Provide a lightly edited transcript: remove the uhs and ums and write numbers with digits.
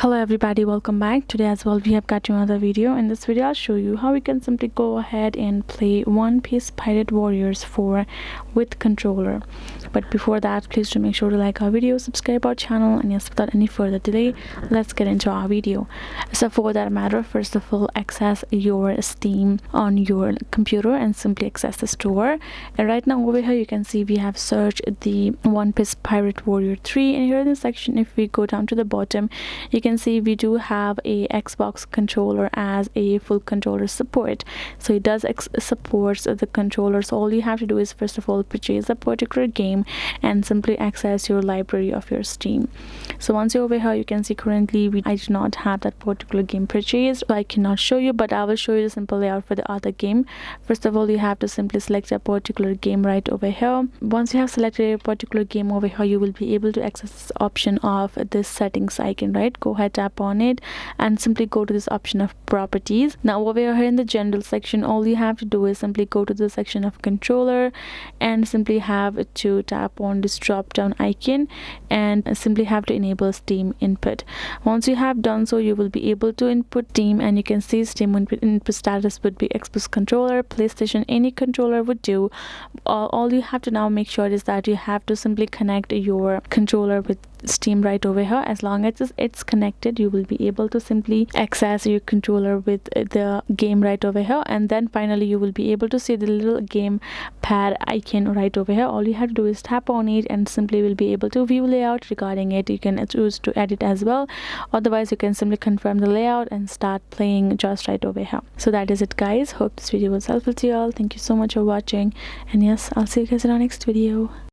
Hello everybody, welcome back. Today as well we have got another video. In this video I'll show you how we can simply go ahead and play One Piece Pirate Warriors 4 with controller. But before that, please do make sure to like our video, subscribe our channel, and yes, without any further delay, let's get into our video. So for that matter, first of all, access your Steam on your computer and simply access the store. And right now over here you can see we have searched the One Piece Pirate Warrior 3, and here in this section, if we go down to the bottom, you can see we do have a Xbox controller as a full controller support. So it does supports the controller. So all you have to do is first of all purchase a particular game and simply access your library of your Steam. So once you're over here, you can see currently I do not have that particular game purchased, so I cannot show you, but I will show you the simple layout for the other game. First of all, you have to simply select a particular game right over here. Once you have selected a particular game over here, you will be able to access this option of this settings icon, right? Go ahead, tap on it and simply go to this option of properties. Now over here in the general section, all you have to do is simply go to the section of controller and simply have to tap on this drop down icon and simply have to enable Steam input. Once you have done so, you will be able to input Steam, and you can see Steam input status would be Xbox controller, PlayStation, any controller would do. All you have to now make sure is that you have to simply connect your controller with Steam right over here. As long as it's connected, you will be able to simply access your controller with the game right over here, and then finally you will be able to see the little game pad icon right over here. All you have to do is tap on it and simply will be able to view layout regarding it. You can choose to edit as well, otherwise you can simply confirm the layout and start playing just right over here. So that is it, guys. Hope this video was helpful to you all. Thank you so much for watching, and yes, I'll see you guys in our next video.